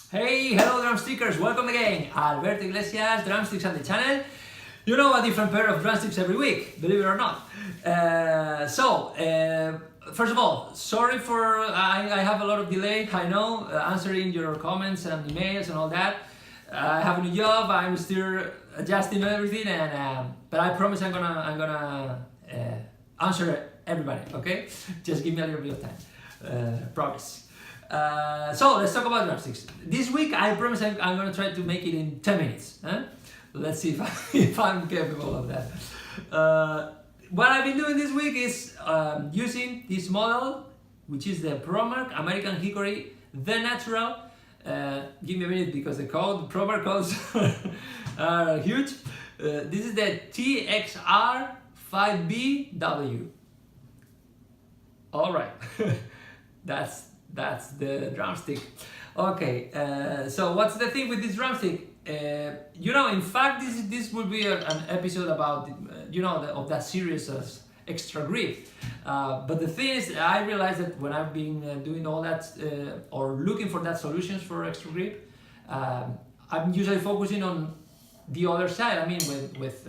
Hey, hello drumstickers, welcome again. Alberto Iglesias, Drumsticks Sunday channel. You know, a different pair of drumsticks every week, believe it or not. First of all, sorry for, I have a lot of delay, I know, answering your comments and emails and all that. I have a new job, I'm still adjusting everything, but I promise I'm gonna answer everybody, okay? Just give me a little bit of time, promise. So let's talk about drumsticks. This week I promise I'm going to try to make it in 10 minutes. Huh? Let's see if I'm capable of that. What I've been doing this week is using this model, which is the Promark American Hickory, the natural. Give me a minute because the Promark codes are huge. This is the TXR5BW. All right, that's the drumstick. Okay, so what's the thing with this drumstick? You know, in fact, this will be an episode about of that series of extra grip. But the thing is, I realized that when I've been doing all that or looking for that solutions for extra grip, I'm usually focusing on the other side. I mean, with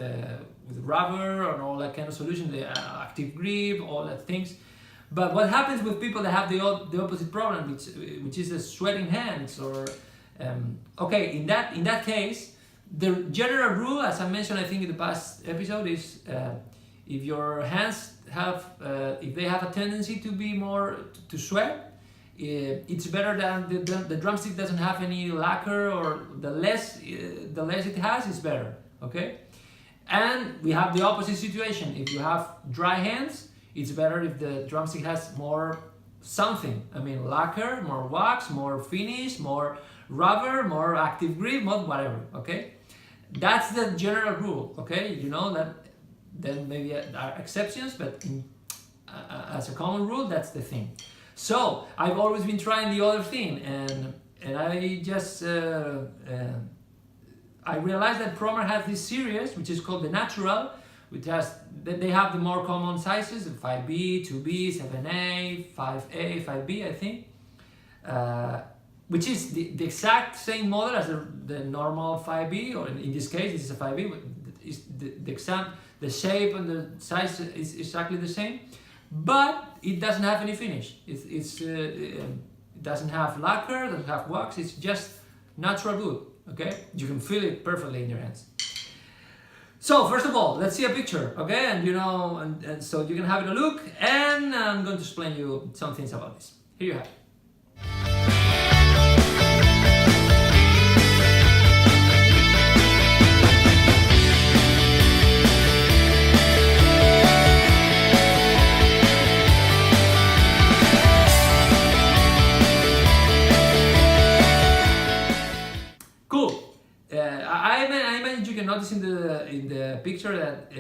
rubber and all that kind of solution, the active grip, all that things. But what happens with people that have the opposite problem, which is the sweating hands, or okay, in that case, the general rule, as I mentioned, I think in the past episode, is if your hands have, if they have a tendency to be more to sweat, it's better than the drumstick doesn't have any lacquer, or the less it has, is better. Okay, and we have the opposite situation. If you have dry hands, it's better if the drumstick has more something. I mean, lacquer, more wax, more finish, more rubber, more active grip, more whatever, okay? That's the general rule, okay? You know that then maybe there are exceptions, but as a common rule, that's the thing. So, I've always been trying the other thing, and I just, I realized that Promark has this series, which is called the Natural, which has, they have the more common sizes, 5B, 2B, 7A, 5A, 5B, I think, which is the exact same model as the normal 5B, or in this case, this is a 5B, but the shape and the size is exactly the same, but it doesn't have any finish. It doesn't have lacquer, doesn't have wax, it's just natural wood, okay? You can feel it perfectly in your hands. So first of all, let's see a picture, okay? And you know, and so you can have a look, and I'm going to explain you some things about this. Here you have it. Cool. I imagine you can notice in the picture that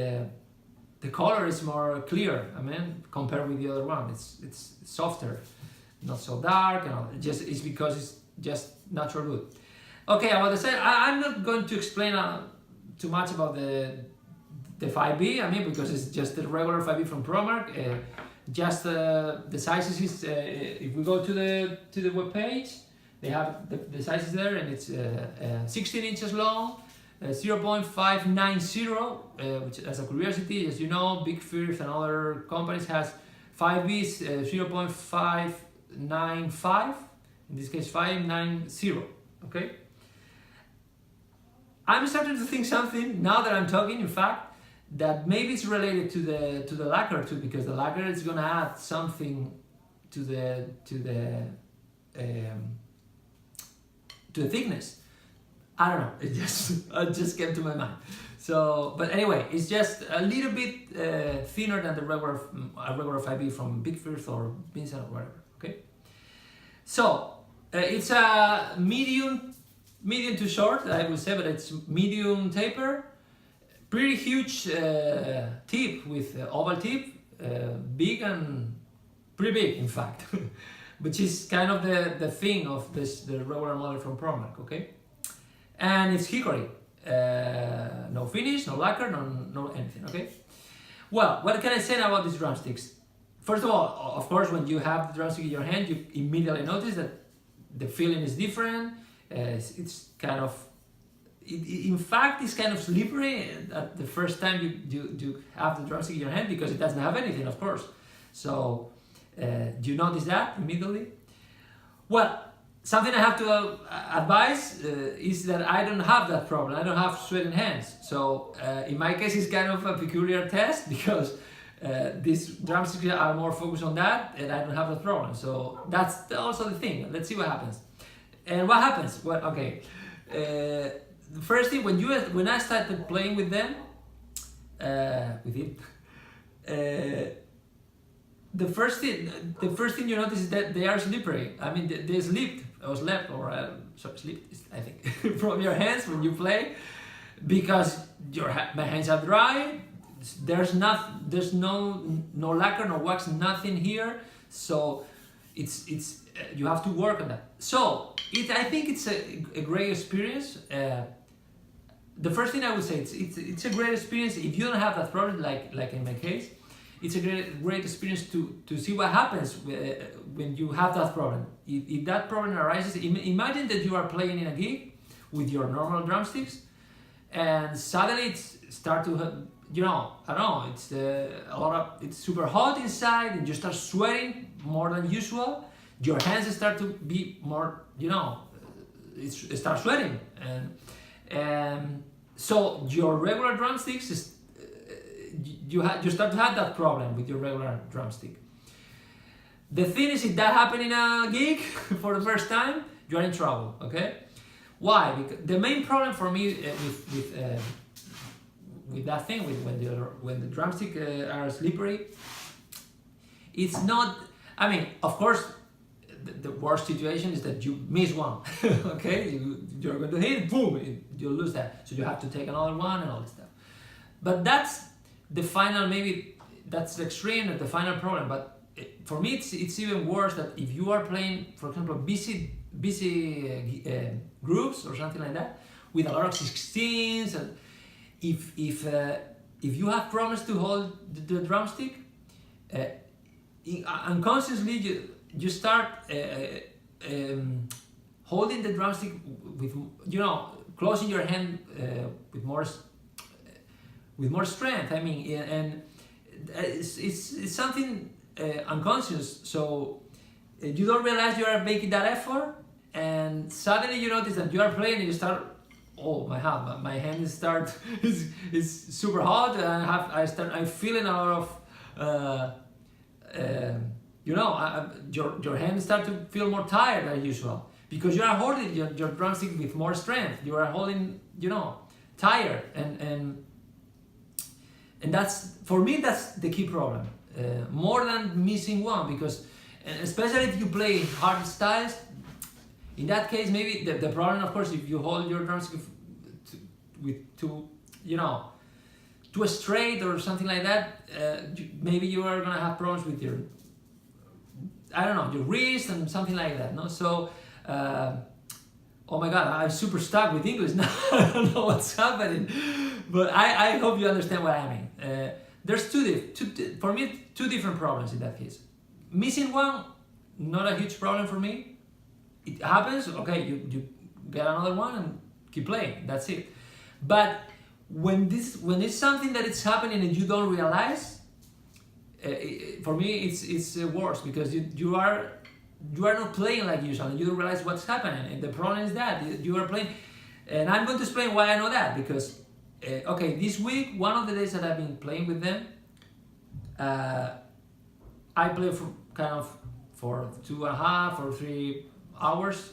the color is more clear. I mean, compared with the other one, it's softer, not so dark, and it's because it's just natural wood. Okay, about the set, I'm not going to explain too much about the 5B. I mean, because it's just the regular 5B from Promark. Just the sizes is if we go to the web page. They have the sizes there, and it's 16 inches long, 0.590, which, as a curiosity, as you know, Big Firth and other companies has 5Bs, 0.595, in this case 590, okay? I'm starting to think something, now that I'm talking, in fact, that maybe it's related to the lacquer too, because the lacquer is gonna add something to the thickness. I don't know, it just came to my mind. So, but anyway, it's just a little bit thinner than the regular 5B from Big Firth or Vincent or whatever, okay? So, it's a medium to short, I would say, but it's medium taper, pretty huge tip with oval tip, big and pretty big, in fact. Which is kind of the thing of the regular model from Promark, okay? And it's hickory, no finish, no lacquer, no anything, okay? Well, what can I say about these drumsticks? First of all, of course, when you have the drumstick in your hand, you immediately notice that the feeling is different. It's kind of, in fact, it's kind of slippery at the first time you have the drumstick in your hand, because it doesn't have anything, of course. So do you notice that immediately? Well, something I have to advise is that I don't have that problem. I don't have sweating hands. So in my case, it's kind of a peculiar test, because these drumsticks are more focused on that, and I don't have that problem. So that's also the thing. Let's see what happens. And what happens? Well, okay. The first thing, when I started playing with them, the first thing you notice is that they are slippery. I mean, they slipped I think, from your hands when you play, because my hands are dry. There's no lacquer, no wax, nothing here. So it's you have to work on that. So I think it's a great experience. The first thing I would say, it's a great experience if you don't have that problem, like in my case. It's a great experience to see what happens when you have that problem. If that problem arises, imagine that you are playing in a gig with your normal drumsticks, and suddenly it's start to, I don't know, it's super hot inside, and you start sweating more than usual. Your hands start to be more, it starts sweating, and so your regular drumsticks is, you start to have that problem with your regular drumstick. The thing is, if that happened in a gig for the first time, you're in trouble. Okay, why? Because the main problem for me with that thing, when the drumstick are slippery, it's not. I mean, of course, the worst situation is that you miss one. Okay, you're going to hit, boom, you lose that. So you have to take another one and all this stuff. But that's the final, maybe that's the extreme of the final problem. But for me, it's even worse that if you are playing, for example, busy groups or something like that, with a lot of 16s, and if you have promised to hold the drumstick, unconsciously you start holding the drumstick with, closing your hand with more strength. I mean, and it's something unconscious. So you don't realize you are making that effort, and suddenly you notice that you are playing and you start, oh my hand start is super hot, and I'm feeling a lot of your hands start to feel more tired than usual, because you are holding your drumstick with more strength. You are holding, tired, and that's, for me, that's the key problem, more than missing one, because especially if you play hard styles, in that case, maybe the problem, of course, if you hold your drumstick too straight or something like that, maybe you are gonna have problems with your, your wrist and something like that. No, so oh my God, I'm super stuck with English now. I don't know what's happening, but I hope you understand what I mean. There's for me, two different problems in that case. Missing one, not a huge problem for me. It happens, okay, you get another one and keep playing, that's it. But when it's something that it's happening and you don't realize, for me it's worse, because you are not playing like usual, and you don't realize what's happening. And the problem is that you are playing, and I'm going to explain why I know that, because okay, this week, one of the days that I've been playing with them, I play for 2.5 or 3 hours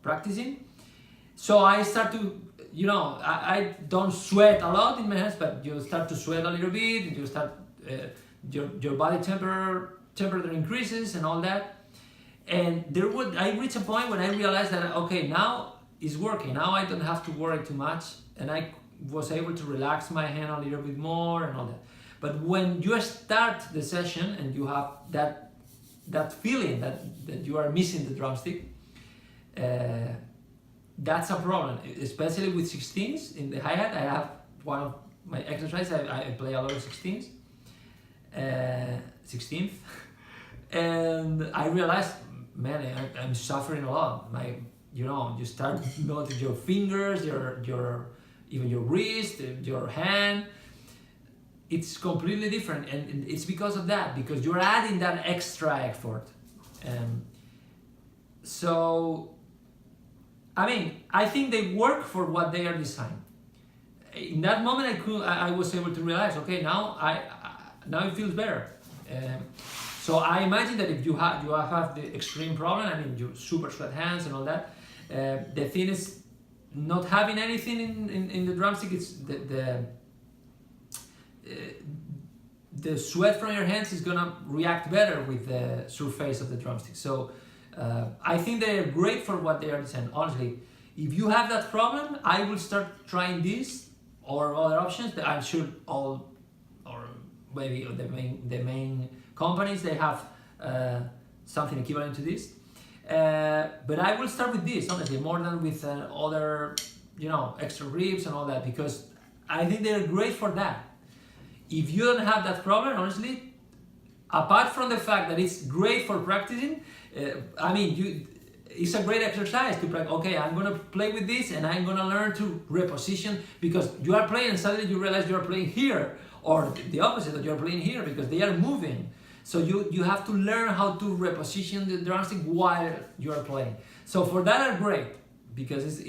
practicing. So I start to, I don't sweat a lot in my hands, but you start to sweat a little bit, and you start, your body temperature increases and all that. And I reached a point when I realized that, okay, now it's working. Now I don't have to worry too much, and I was able to relax my hand a little bit more and all that. But when you start the session and you have that feeling that you are missing the drumstick, that's a problem, especially with 16s in the hi-hat. I have one of my exercises, I play a lot of 16th, and I realized, man, I'm suffering a lot. you know, you start noticing your fingers, even your wrist, your hand. It's completely different, and it's because of that, because you're adding that extra effort. So, I mean, I think they work for what they are designed. In that moment, I was able to realize, okay, now now it feels better. So I imagine that if you have the extreme problem, I mean, you super sweat hands and all that. The thing is not having anything in the drumstick. It's the sweat from your hands is gonna react better with the surface of the drumstick. So I think they're great for what they are designed. Honestly, if you have that problem, I will start trying this or other options that I'm sure all, or maybe the main companies, they have something equivalent to this. But I will start with this, honestly, more than with other, you know, extra grips and all that, because I think they're great for that. If you don't have that problem, honestly, apart from the fact that it's great for practicing, I mean, it's a great exercise to practice. Okay, I'm gonna play with this and I'm gonna learn to reposition, because you are playing and suddenly you realize you are playing here, or the opposite, that you're playing here, because they are moving. So you have to learn how to reposition the drumstick while you are playing. So for that are great, because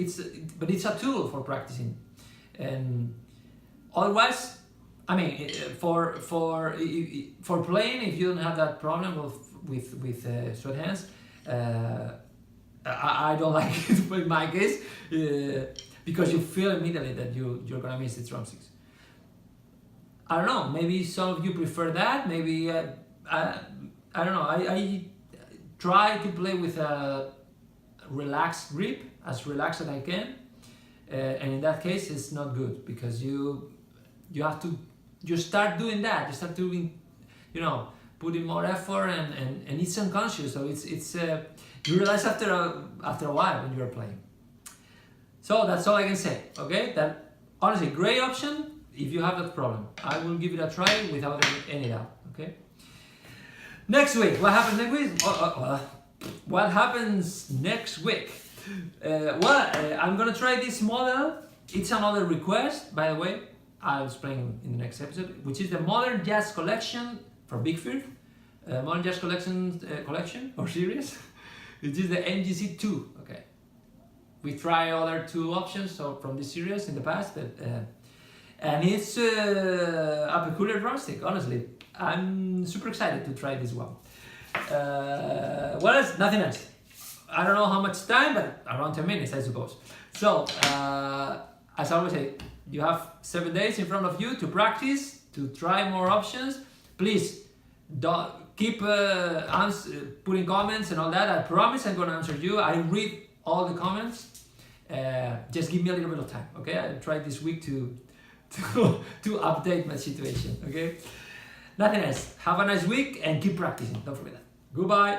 but it's a tool for practicing. And otherwise, I mean, for playing, if you don't have that problem with sweat hands, I don't like it in my case, because you feel immediately that you're gonna miss the drumsticks. I don't know, maybe some of you prefer that, maybe, I don't know, I try to play with a relaxed grip, as relaxed as I can, and in that case it's not good, because you have to, you start doing that, you start doing, you know, putting more effort, and it's unconscious, so it's you realize after a while when you're playing. So that's all I can say, okay? That, honestly, great option if you have that problem. I will give it a try without any doubt, okay? Next week, what happens next week? What happens next week? I'm gonna try this model. It's another request, by the way. I'll explain in the next episode, which is the Modern Jazz Collection from Big Firth. Modern Jazz Collection or series, which is the MGC2. Okay, we try other two options from this series in the past, but and it's a peculiar drumstick. Honestly, I'm super excited to try this one. What else? Nothing else. I don't know how much time, but around 10 minutes, I suppose. So, as I always say, you have 7 days in front of you to practice, to try more options. Please don't keep putting comments and all that. I promise I'm gonna answer you. I read all the comments. Just give me a little bit of time, okay? I tried this week to update my situation, okay? Nothing else. Have a nice week and keep practicing. Don't forget that. Goodbye.